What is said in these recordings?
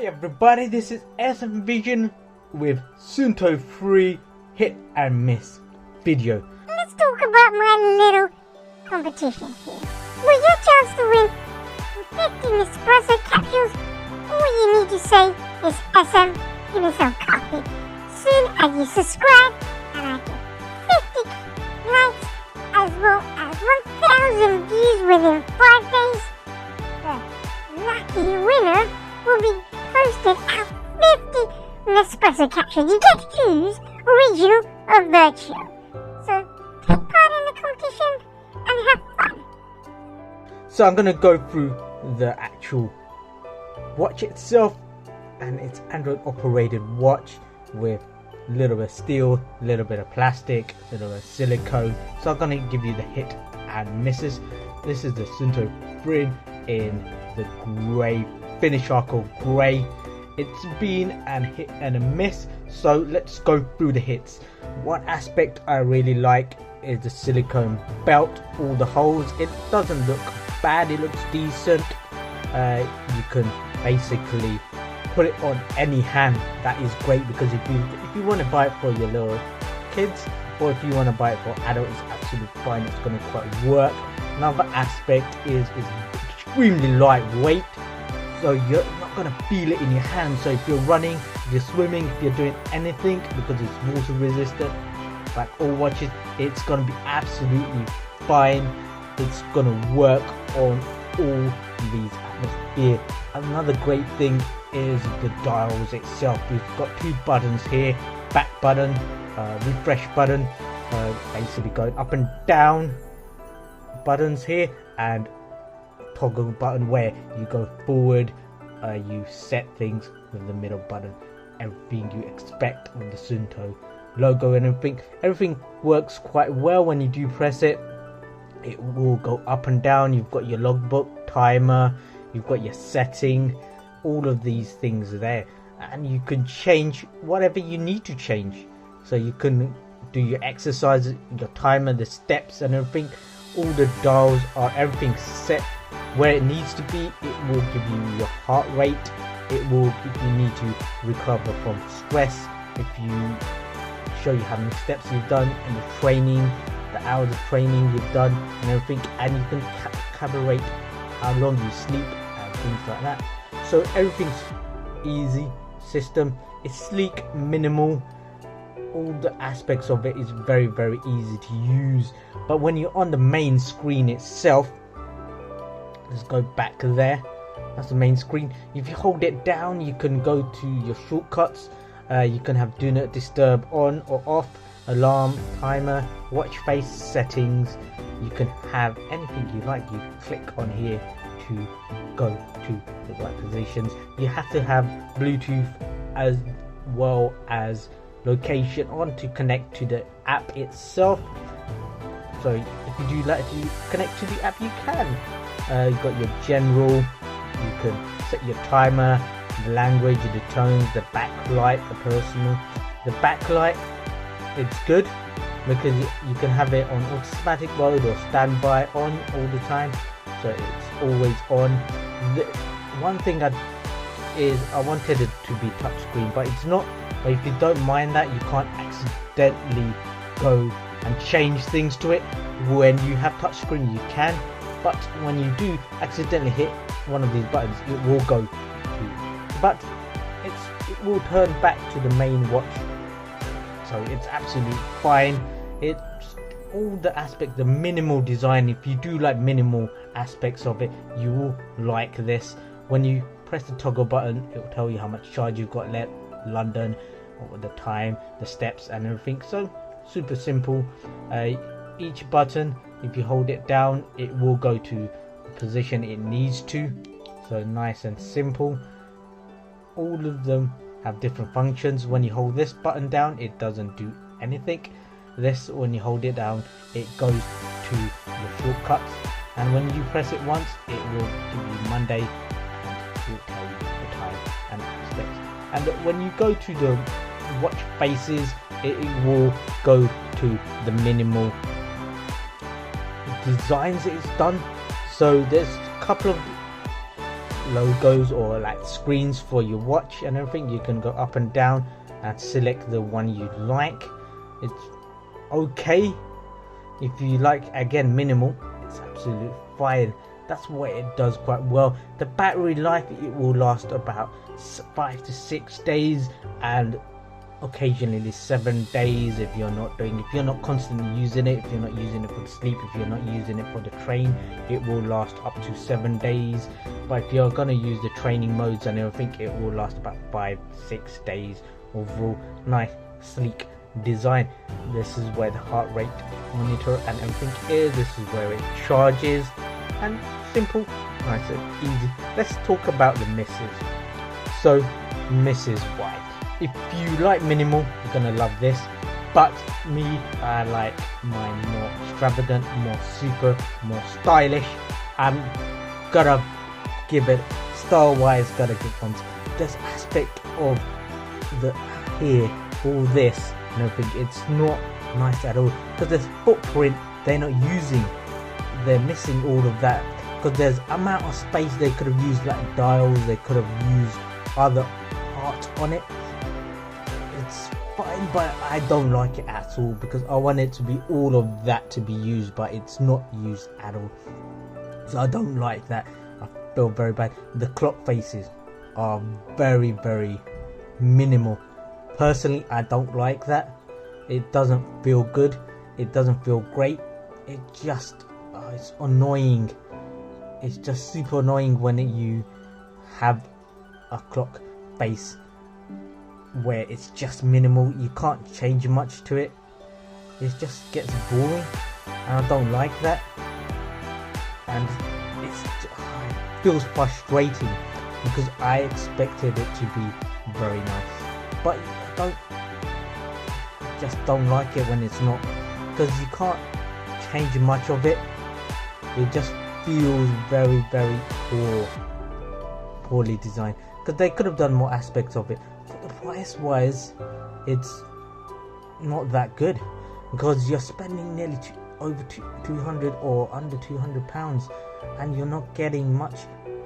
everybody, this is SM Vision with Sunnto 3 hit and miss video. Let's talk about my little competition here. With your chance to win 50 Nespresso capsules, all you need to say is SM, give me some coffee. Soon as you subscribe and I get 50 likes as well as 1,000 views within 5 days, the lucky winner will be posted at 50 Nespresso capsules. You get to choose original or vertuo. So take part in the competition and have fun. So I'm gonna go through the actual watch itself, and it's Android operated watch with a little bit of steel, a little bit of plastic, a little bit of silicone. So I'm gonna give you the hit and misses. This is the Sunnto 3 in the grey finish charcoal grey. It's been a hit and a miss, so let's go through the hits. One aspect I really like is the silicone belt, all the holes. It doesn't look bad, it looks decent. You can basically put it on any hand. That is great, because if you want to buy it for your little kids, or if you want to buy it for adults, it's absolutely fine. It's going to quite work. Another aspect is extremely lightweight, so you're not going to feel it in your hand. So if you're running, if you're swimming, if you're doing anything, because it's water resistant like all watches, it's going to be absolutely fine. It's going to work on all these atmosphere. Another great thing is the dials itself. We've got two buttons here, back button, refresh button, basically going up and down buttons here, and toggle button where you go forward, you set things with the middle button. Everything you expect with the Sunnto logo and everything works quite well. When you do press it, it will go up and down. You've got your logbook, timer, you've got your setting, all of these things are there, and you can change whatever you need to change. So you can do your exercises, your timer, the steps and everything. All the dials are everything set where it needs to be. It will give you your heart rate. It will, if you need to recover from stress, if you show you how many steps you've done and the training, the hours of training you've done and everything, and you can calibrate how long you sleep and things like that. So everything's easy system. It's sleek, minimal. All the aspects of it is very easy to use. But when you're on the main screen itself, let's go back there. That's the main screen. If you hold it down, you can go to your shortcuts. You can have do not disturb on or off, alarm, timer, watch face settings. You can have anything you like. You click on here to go to the right positions. You have to have Bluetooth as well as location on to connect to the app itself. So if you do like to connect to the app, you can. You've got your general, you can set your timer, the language, the tones, the backlight, the personal. The backlight, it's good because you can have it on automatic mode or standby on all the time, so it's always on. The one thing I wanted it to be touchscreen, but it's not. But if you don't mind that, you can't accidentally go and change things to it. When you have touchscreen, you can, but when you do accidentally hit one of these buttons, it will go to, but it will turn back to the main watch. So it's absolutely fine. It's all the aspects, the minimal design. If you do like minimal aspects of it, you will like this. When you press the toggle button, it will tell you how much charge you've got left, London, or the time, the steps and everything. So super simple. Each button, if you hold it down, it will go to the position it needs to. So nice and simple. All of them have different functions. When you hold this button down, it doesn't do anything. This, when you hold it down, it goes to your shortcuts, and when you press it once, it will give you Monday and it will tell you the time and aspects. And when you go to the watch faces, it will go to the minimal designs it's done. So there's a couple of logos or like screens for your watch and everything. You can go up and down and select the one you like. It's okay. If you like, again, minimal, it's absolutely fine. That's what it does quite well. The battery life, it will last about 5 to 6 days, and occasionally 7 days if you're not constantly using it. If you're not using it for the sleep, if you're not using it for the train, it will last up to 7 days. But if you're gonna use the training modes and everything, it will last about 5-6 days. Overall, nice, sleek design. This is where the heart rate monitor and everything is. This is where it charges, and simple, nice and easy. Let's talk about the misses. So, Mrs. White, if you like minimal, you're gonna love this. But me, I like mine more extravagant, more super, more stylish. I'm gonna give it, style wise, gotta give one. This aspect of the here, all this and everything, it's not nice at all, because there's footprint they're not using. They're missing all of that, because there's amount of space they could have used, like dials, they could have used other art on it. It's fine, but I don't like it at all, because I want it to be all of that to be used, but it's not used at all. So I don't like that. I feel very bad. The clock faces are very, very minimal. Personally, I don't like that. It doesn't feel good. It doesn't feel great. It just it's annoying. It's just super annoying when you have a clock face where it's just minimal. You can't change much to it. It just gets boring, and I don't like that. And it feels frustrating, because I expected it to be very nice, but I just don't like it when it's not, because you can't change much of it. It just feels very, very poorly designed, because they could have done more aspects of it. For the price wise, it's not that good, because you're spending nearly over 200 or under 200 pounds, and you're not getting much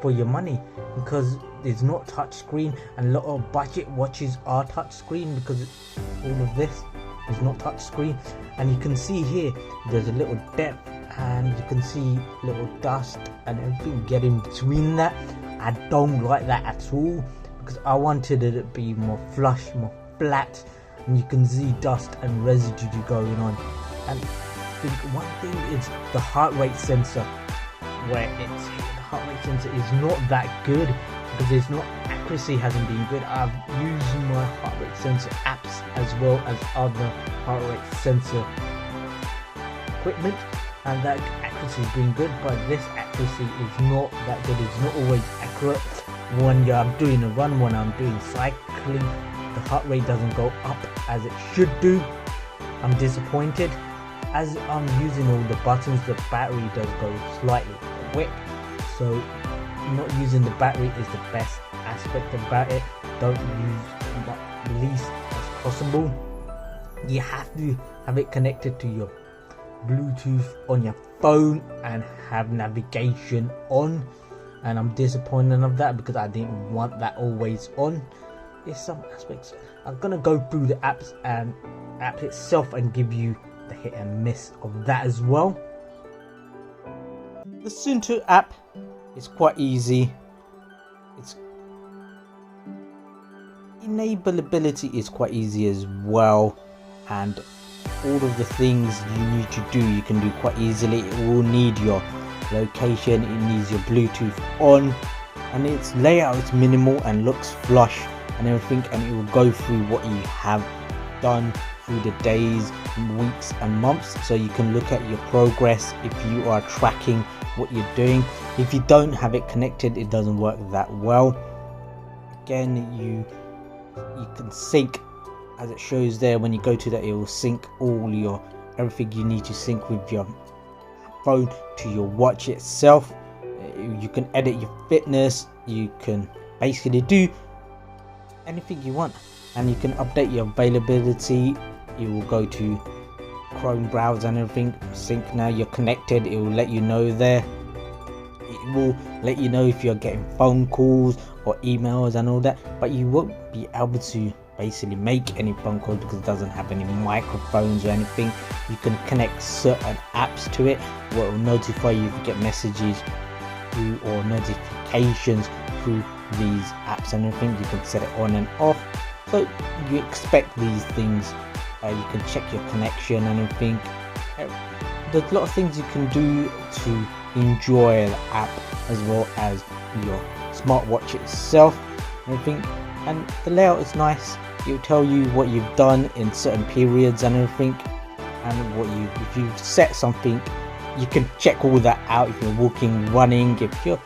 for your money, because it's not touch screen, and a lot of budget watches are touch screen, because all of this is not touch screen. And you can see here there's a little depth, and you can see little dust and everything getting between that. I don't like that at all, because I wanted it to be more flush, more flat, and you can see dust and residue going on. And I think one thing is the heart rate sensor, where it's the heart rate sensor is not that good, because it's not, accuracy hasn't been good. I've used my heart rate sensor apps as well as other heart rate sensor equipment, and that accuracy has been good, but this accuracy is not that good. It's not always accurate. When I'm doing a run, when I'm doing cycling, the heart rate doesn't go up as it should do. I'm disappointed. As I'm using all the buttons, the battery does go slightly quick, so not using the battery is the best aspect about it. Don't use the least as possible. You have to have it connected to your Bluetooth on your phone and have navigation on, and I'm disappointed of that, because I didn't want that always on. There's some aspects. I'm gonna go through the apps and app itself and give you the hit and miss of that as well. The Sunnto app is quite easy. Its enableability is quite easy as well, and all of the things you need to do, you can do quite easily. It will need your location, it needs your Bluetooth on, and its layout is minimal and looks flush and everything, and it will go through what you have done through the days, weeks and months, so you can look at your progress if you are tracking what you're doing. If you don't have it connected, it doesn't work that well. Again, you can sync, as it shows there. When you go to that, it will sync all your everything you need to sync with your phone to your watch itself. You can edit your fitness, you can basically do anything you want, and you can update your availability. You will go to Chrome browser and everything, sync. Now you're connected, it will let you know there. it will let you know if you're getting phone calls or emails and all that, but you won't be able to basically make any phone calls because it doesn't have any microphones or anything. You can connect certain apps to it where it will notify you if you get messages through or notifications through these apps and everything. You can set it on and off, so you expect these things. You can check your connection and everything. There's a lot of things you can do to enjoy the app as well as your smartwatch itself and everything. And the layout is nice. It'll tell you what you've done in certain periods and everything, and if you've set something, you can check all that out. If you're walking, running, if you're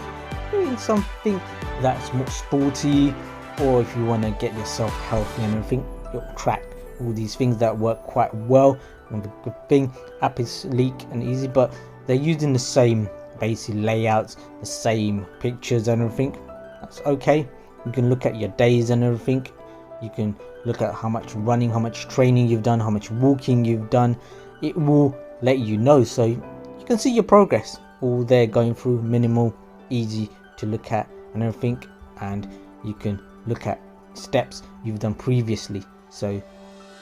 doing something that's more sporty, or if you want to get yourself healthy and everything, it'll track all these things that work quite well. And the good thing, app is sleek and easy, but they're using the same basic layouts, the same pictures and everything. That's okay. You can look at your days and everything. You can look at how much running, how much training you've done, how much walking you've done. It will let you know, so you can see your progress all there going through. Minimal, easy to look at and everything, and you can look at steps you've done previously. So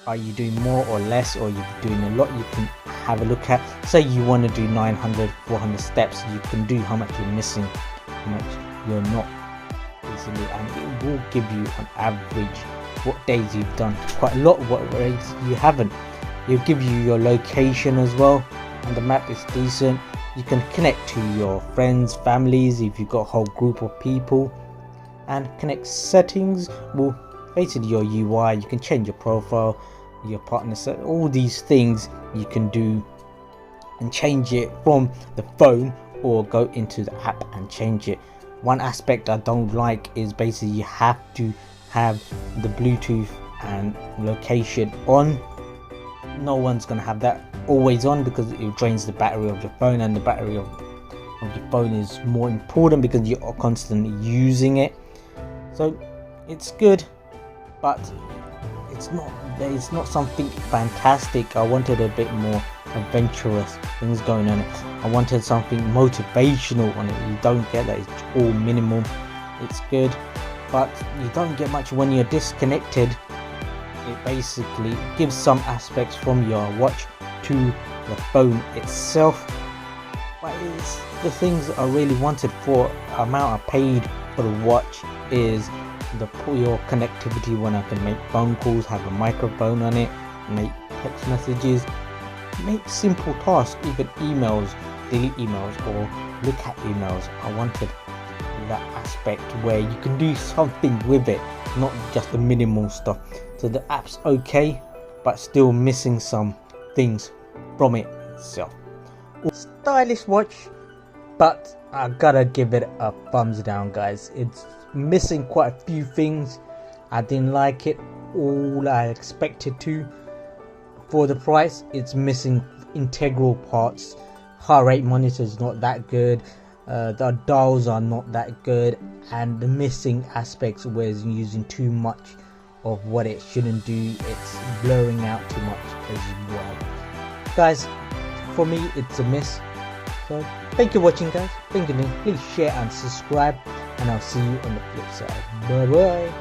are you doing more or less, or you're doing a lot? You can have a look at, say you want to do 900, 400 steps, you can do how much you're missing, how much you're not easily, and it will give you on average what days you've done quite a lot, what days you haven't. It'll give you your location as well, and the map is decent. You can connect to your friends, families, if you've got a whole group of people, and connect settings. Well, basically your UI, you can change your profile, your partner set, all these things you can do and change it from the phone or go into the app and change it. One aspect I don't like is basically you have to have the Bluetooth and location on. No one's gonna have that always on because it drains the battery of your phone, and the battery of your phone is more important because you're constantly using it. So it's good, but it's not something fantastic. I wanted a bit more adventurous things going on. I wanted something motivational on it. You don't get that. It's all minimal. It's good, but you don't get much when you're disconnected. It basically gives some aspects from your watch to the phone itself, but it's the things that I really wanted for amount I paid for the watch is your connectivity, when I can make phone calls, have a microphone on it, make text messages, make simple tasks, even emails, delete emails or look at emails. I wanted that aspect where you can do something with it, not just the minimal stuff. So the app's okay, but still missing some things from it itself. Stylish watch, but I gotta give it a thumbs down, guys. It's missing quite a few things. I didn't like it all I expected to. For the price, it's missing integral parts. Heart rate monitor is not that good. The dials are not that good, and the missing aspects where it's using too much of what it shouldn't do. It's blurring out too much as well. Guys, for me it's a miss. So thank you for watching, guys. Thank you. Please share and subscribe, and I'll see you on the flip side. Bye bye.